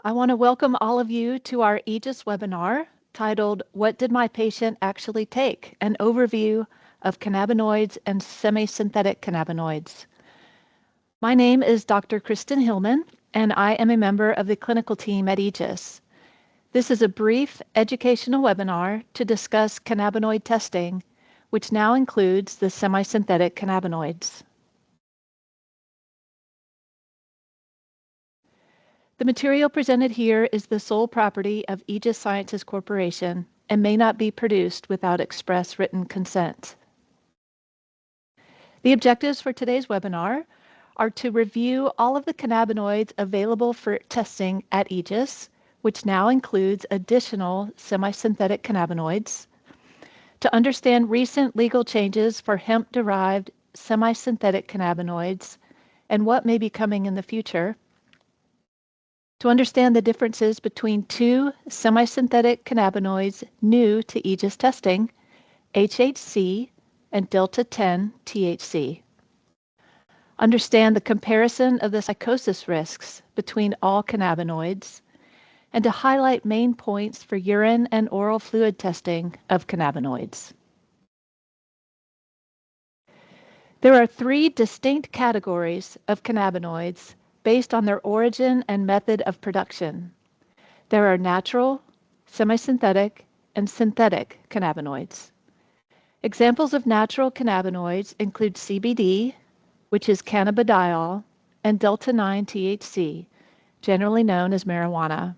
I want to welcome all of you to our Aegis webinar titled, What Did My Patient Actually Take? An Overview of Cannabinoids and Semi-Synthetic Cannabinoids. My name is Dr. Kristin Hillman, and I am a member of the clinical team at Aegis. This is a brief educational webinar to discuss cannabinoid testing, which now includes the semi-synthetic cannabinoids. The material presented here is the sole property of Aegis Sciences Corporation and may not be produced without express written consent. The objectives for today's webinar are to review all of the cannabinoids available for testing at Aegis, which now includes additional semi-synthetic cannabinoids, to understand recent legal changes for hemp-derived semi-synthetic cannabinoids and what may be coming in the future, to understand the differences between two semi-synthetic cannabinoids new to Aegis testing, HHC and delta-10 THC. Understand the comparison of the psychosis risks between all cannabinoids, and to highlight main points for urine and oral fluid testing of cannabinoids. There are three distinct categories of cannabinoids based on their origin and method of production. There are natural, semi-synthetic, and synthetic cannabinoids. Examples of natural cannabinoids include CBD, which is cannabidiol, and delta-9 THC, generally known as marijuana.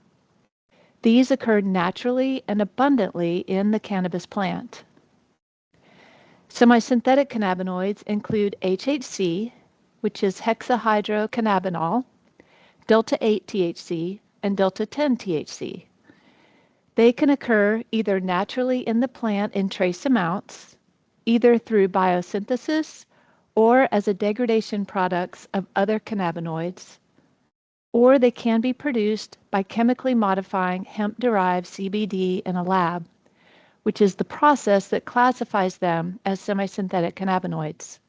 These occur naturally and abundantly in the cannabis plant. Semi-synthetic cannabinoids include HHC, which is hexahydrocannabinol, delta-8 THC, and delta-10 THC. They can occur either naturally in the plant in trace amounts, either through biosynthesis or as a degradation products of other cannabinoids, or they can be produced by chemically modifying hemp-derived CBD in a lab, which is the process that classifies them as semi-synthetic cannabinoids.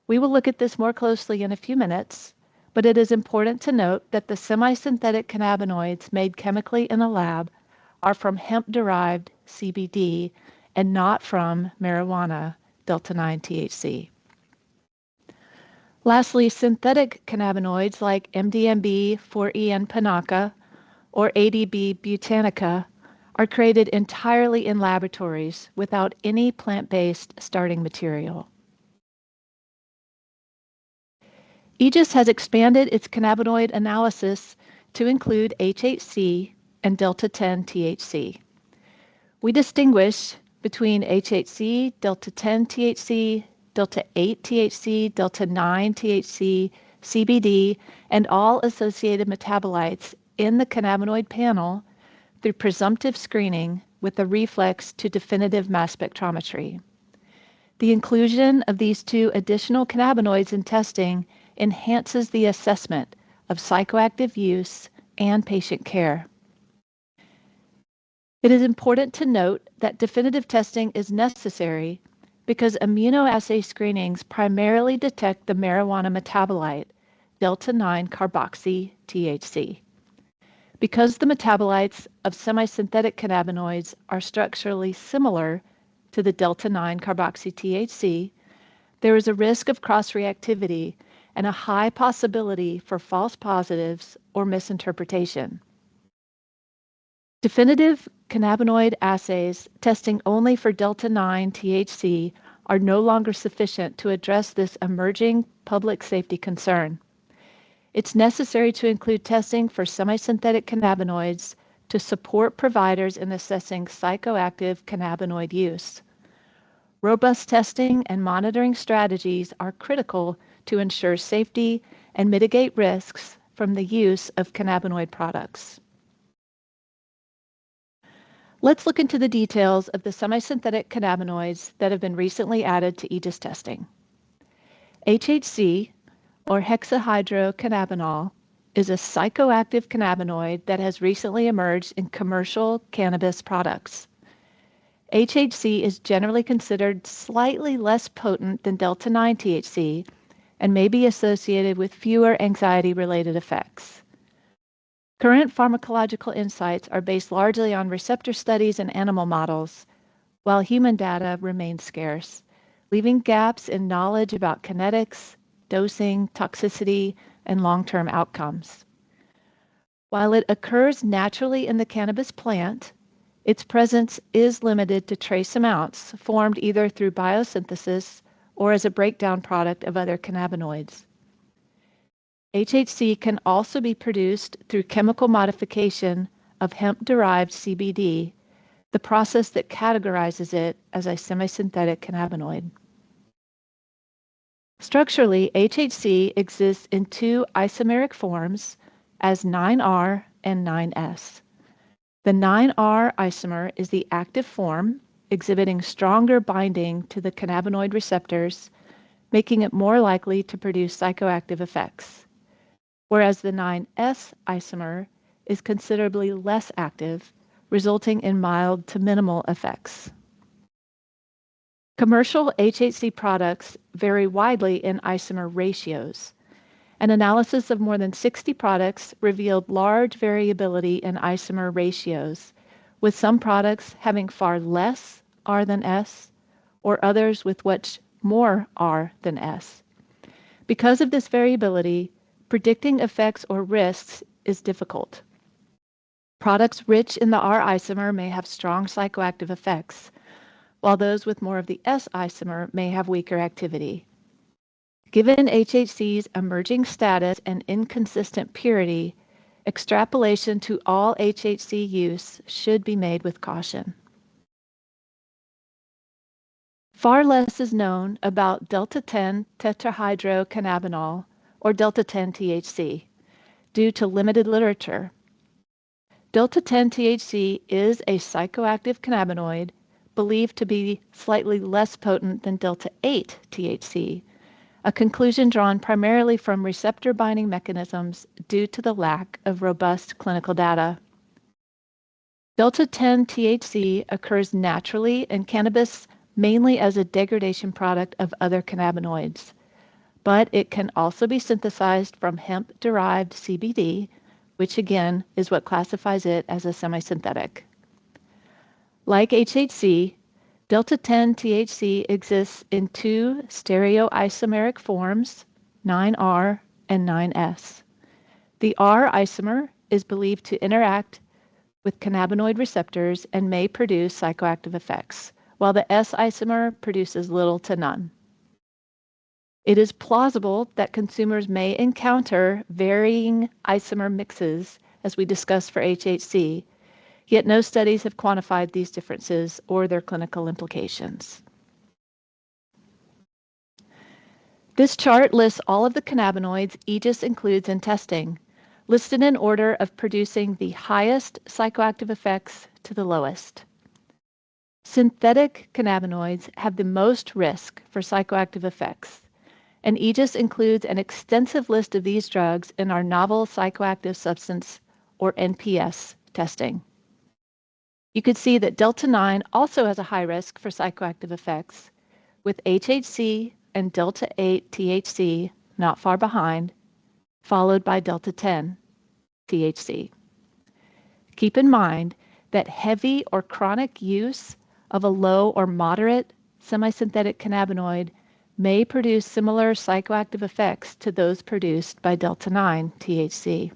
We will look at this more closely in a few minutes, but it is important to note that the semi-synthetic cannabinoids made chemically in a lab are from hemp-derived CBD and not from marijuana, delta-9 THC. Lastly, synthetic cannabinoids like MDMB, 4-en pinaca, or ADB butanica are created entirely in laboratories without any plant-based starting material. Aegis has expanded its cannabinoid analysis to include HHC and delta-10 THC. We distinguish between HHC, delta-10 THC, delta-8 THC, delta-9 THC, CBD, and all associated metabolites in the cannabinoid panel through presumptive screening with a reflex to definitive mass spectrometry. The inclusion of these two additional cannabinoids in testing enhances the assessment of psychoactive use and patient care. It is important to note that definitive testing is necessary because immunoassay screenings primarily detect the marijuana metabolite, delta-9 carboxy THC. Because the metabolites of semi-synthetic cannabinoids are structurally similar to the delta-9 carboxy THC, there is a risk of cross-reactivity and a high possibility for false positives or misinterpretation. Definitive cannabinoid assays testing only for delta-9 THC are no longer sufficient to address this emerging public safety concern. It's necessary to include testing for semi-synthetic cannabinoids to support providers in assessing psychoactive cannabinoid use. Robust testing and monitoring strategies are critical to ensure safety and mitigate risks from the use of cannabinoid products. Let's look into the details of the semi-synthetic cannabinoids that have been recently added to Aegis testing. HHC, or hexahydrocannabinol, is a psychoactive cannabinoid that has recently emerged in commercial cannabis products. HHC is generally considered slightly less potent than delta-9 THC and may be associated with fewer anxiety-related effects. Current pharmacological insights are based largely on receptor studies and animal models, while human data remains scarce, leaving gaps in knowledge about kinetics, dosing, toxicity, and long-term outcomes. While it occurs naturally in the cannabis plant, its presence is limited to trace amounts formed either through biosynthesis or as a breakdown product of other cannabinoids. HHC can also be produced through chemical modification of hemp-derived CBD, the process that categorizes it as a semisynthetic cannabinoid. Structurally, HHC exists in two isomeric forms as 9R and 9S. The 9R isomer is the active form, exhibiting stronger binding to the cannabinoid receptors, making it more likely to produce psychoactive effects, whereas the 9S isomer is considerably less active, resulting in mild to minimal effects. Commercial HHC products vary widely in isomer ratios. An analysis of more than 60 products revealed large variability in isomer ratios, with some products having far less R than S, or others with much more R than S. Because of this variability, predicting effects or risks is difficult. Products rich in the R isomer may have strong psychoactive effects, while those with more of the S isomer may have weaker activity. Given HHC's emerging status and inconsistent purity, extrapolation to all HHC use should be made with caution. Far less is known about delta-10 tetrahydrocannabinol, or delta-10 THC, due to limited literature. Delta-10 THC is a psychoactive cannabinoid believed to be slightly less potent than delta-8 THC, a conclusion drawn primarily from receptor binding mechanisms due to the lack of robust clinical data. Delta-10 THC occurs naturally in cannabis mainly as a degradation product of other cannabinoids, but it can also be synthesized from hemp-derived CBD, which again is what classifies it as a semisynthetic. Like HHC, delta-10 THC exists in two stereoisomeric forms, 9R and 9S. The R isomer is believed to interact with cannabinoid receptors and may produce psychoactive effects, while the S isomer produces little to none. It is plausible that consumers may encounter varying isomer mixes, as we discussed for HHC, yet no studies have quantified these differences or their clinical implications. This chart lists all of the cannabinoids Aegis includes in testing, listed in order of producing the highest psychoactive effects to the lowest. Synthetic cannabinoids have the most risk for psychoactive effects, and Aegis includes an extensive list of these drugs in our novel psychoactive substance, or NPS, testing. You could see that delta-9 also has a high risk for psychoactive effects, with HHC and delta-8 THC not far behind, followed by delta-10 THC. Keep in mind that heavy or chronic use of a low or moderate semisynthetic cannabinoid may produce similar psychoactive effects to those produced by delta-9 THC.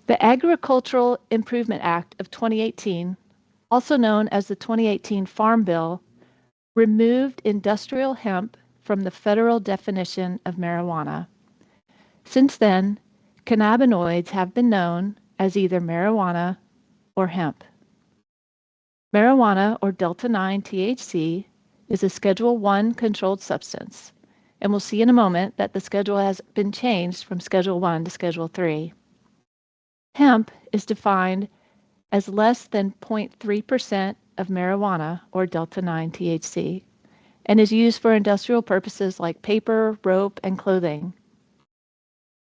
The Agricultural Improvement Act of 2018, also known as the 2018 Farm Bill, removed industrial hemp from the federal definition of marijuana. Since then, cannabinoids have been known as either marijuana or hemp. Marijuana, or delta-9 THC, is a Schedule I controlled substance, and we'll see in a moment that the schedule has been changed from Schedule I to Schedule III. Hemp is defined as less than 0.3% of marijuana, or delta-9 THC, and is used for industrial purposes like paper, rope, and clothing.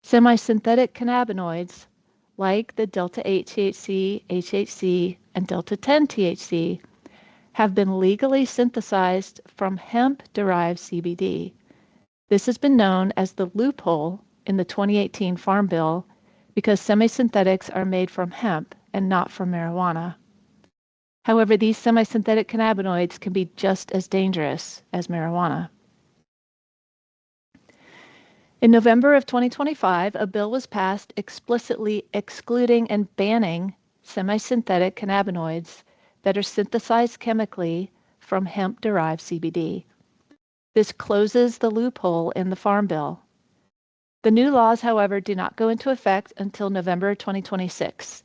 Semisynthetic cannabinoids, like the delta-8 THC, HHC, and delta-10 THC, have been legally synthesized from hemp-derived CBD. This has been known as the loophole in the 2018 Farm Bill because semi-synthetics are made from hemp and not from marijuana. However, these semi-synthetic cannabinoids can be just as dangerous as marijuana. In November of 2025, a bill was passed explicitly excluding and banning semi-synthetic cannabinoids that are synthesized chemically from hemp-derived CBD. This closes the loophole in the Farm Bill. The new laws, however, do not go into effect until November 2026,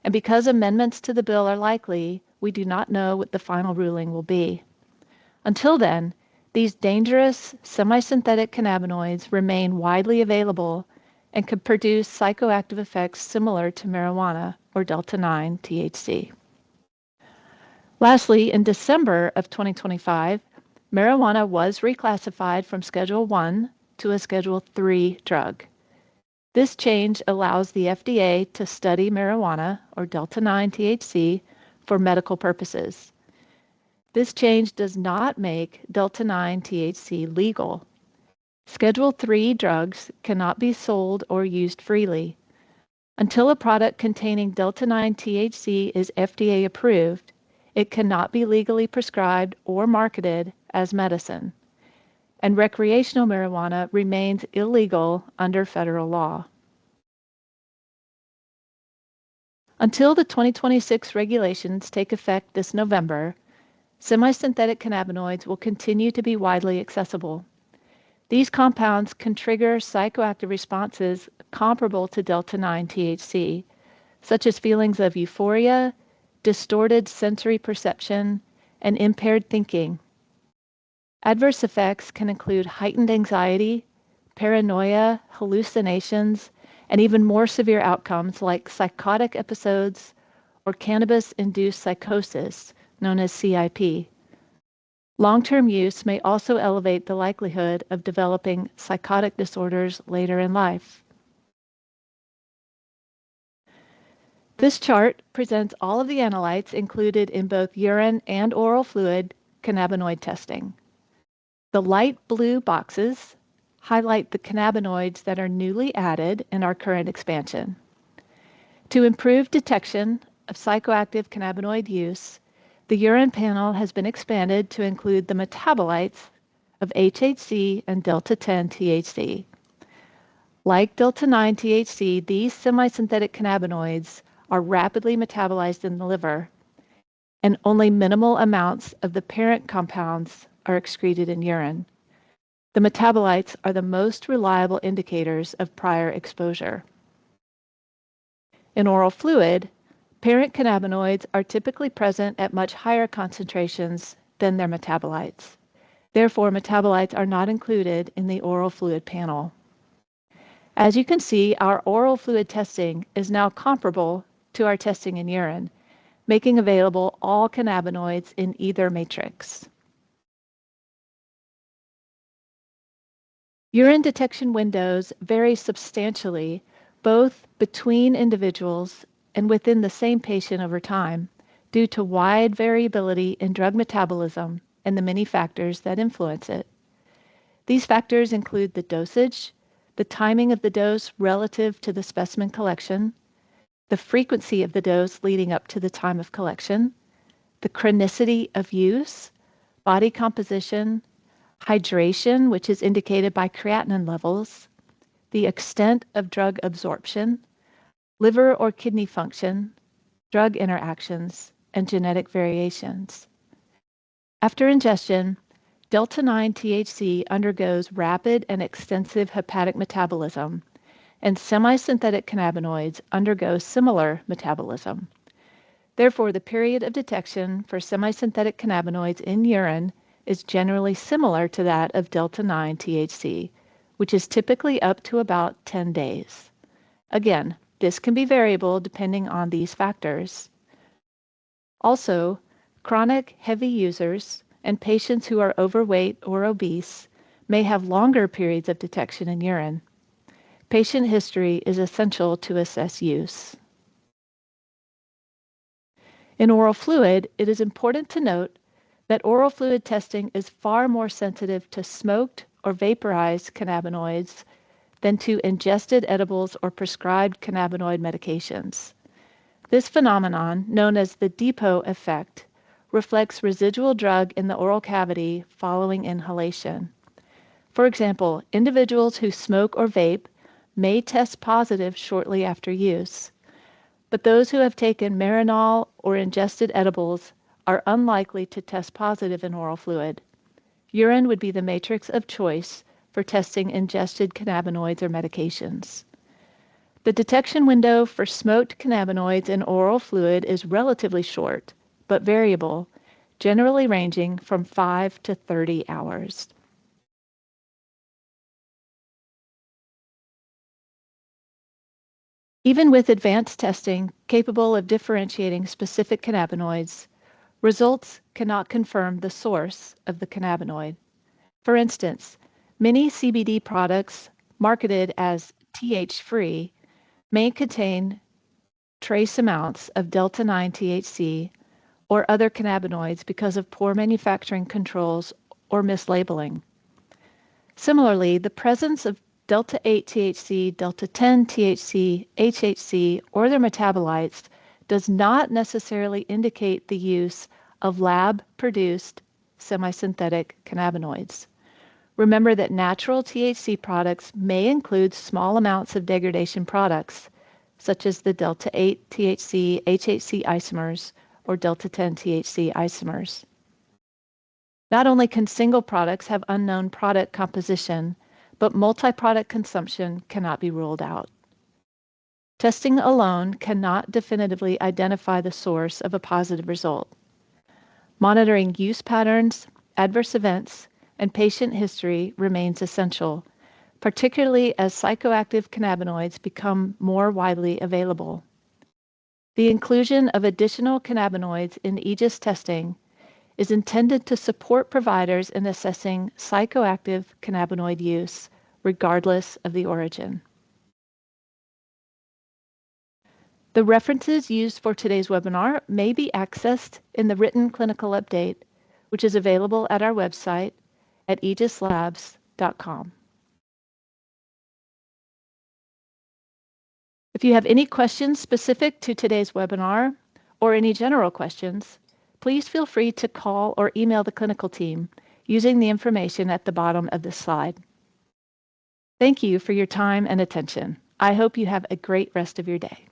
and because amendments to the bill are likely, we do not know what the final ruling will be. Until then, these dangerous semi-synthetic cannabinoids remain widely available and could produce psychoactive effects similar to marijuana or delta-9 THC. Lastly, in December of 2025, marijuana was reclassified from Schedule 1 to a Schedule 3 drug. This change allows the FDA to study marijuana or delta-9 THC for medical purposes. This change does not make delta-9 THC legal. Schedule 3 drugs cannot be sold or used freely. Until a product containing delta-9 THC is FDA approved, it cannot be legally prescribed or marketed as medicine, and recreational marijuana remains illegal under federal law. Until the 2026 regulations take effect this November, semi-synthetic cannabinoids will continue to be widely accessible. These compounds can trigger psychoactive responses comparable to delta-9 THC, such as feelings of euphoria, distorted sensory perception, and impaired thinking. Adverse effects can include heightened anxiety, paranoia, hallucinations, and even more severe outcomes like psychotic episodes or cannabis-induced psychosis, known as CIP. Long-term use may also elevate the likelihood of developing psychotic disorders later in life. This chart presents all of the analytes included in both urine and oral fluid cannabinoid testing. The light blue boxes highlight the cannabinoids that are newly added in our current expansion. To improve detection of psychoactive cannabinoid use, the urine panel has been expanded to include the metabolites of HHC and delta-10 THC. Like delta-9 THC, these semi-synthetic cannabinoids are rapidly metabolized in the liver, and only minimal amounts of the parent compounds are excreted in urine. The metabolites are the most reliable indicators of prior exposure. In oral fluid, parent cannabinoids are typically present at much higher concentrations than their metabolites. Therefore, metabolites are not included in the oral fluid panel. As you can see, our oral fluid testing is now comparable to our testing in urine, making available all cannabinoids in either matrix. Urine detection windows vary substantially, both between individuals and within the same patient over time, due to wide variability in drug metabolism and the many factors that influence it. These factors include the dosage, the timing of the dose relative to the specimen collection, the frequency of the dose leading up to the time of collection, the chronicity of use, body composition, hydration, which is indicated by creatinine levels, the extent of drug absorption, liver or kidney function, drug interactions, and genetic variations. After ingestion, delta-9 THC undergoes rapid and extensive hepatic metabolism, and semi-synthetic cannabinoids undergo similar metabolism. Therefore, the period of detection for semi-synthetic cannabinoids in urine is generally similar to that of delta-9 THC, which is typically up to about 10 days. Again, this can be variable depending on these factors. Also, chronic heavy users and patients who are overweight or obese may have longer periods of detection in urine. Patient history is essential to assess use. In oral fluid, it is important to note that oral fluid testing is far more sensitive to smoked or vaporized cannabinoids than to ingested edibles or prescribed cannabinoid medications. This phenomenon, known as the depot effect, reflects residual drug in the oral cavity following inhalation. For example, individuals who smoke or vape may test positive shortly after use, but those who have taken Marinol or ingested edibles are unlikely to test positive in oral fluid. Urine would be the matrix of choice for testing ingested cannabinoids or medications. The detection window for smoked cannabinoids in oral fluid is relatively short, but variable, generally ranging from 5 to 30 hours. Even with advanced testing capable of differentiating specific cannabinoids, results cannot confirm the source of the cannabinoid. For instance, many CBD products marketed as TH-free may contain trace amounts of delta-9 THC or other cannabinoids because of poor manufacturing controls or mislabeling. Similarly, the presence of delta-8 THC, delta-10 THC, HHC, or their metabolites does not necessarily indicate the use of lab-produced semi-synthetic cannabinoids. Remember that natural THC products may include small amounts of degradation products, such as the delta-8 THC, HHC isomers, or delta-10 THC isomers. Not only can single products have unknown product composition, but multi-product consumption cannot be ruled out. Testing alone cannot definitively identify the source of a positive result. Monitoring use patterns, adverse events, and patient history remains essential, particularly as psychoactive cannabinoids become more widely available. The inclusion of additional cannabinoids in AEGIS testing is intended to support providers in assessing psychoactive cannabinoid use, regardless of the origin. The references used for today's webinar may be accessed in the written clinical update, which is available at our website at aegislabs.com. If you have any questions specific to today's webinar or any general questions, please feel free to call or email the clinical team using the information at the bottom of this slide. Thank you for your time and attention. I hope you have a great rest of your day.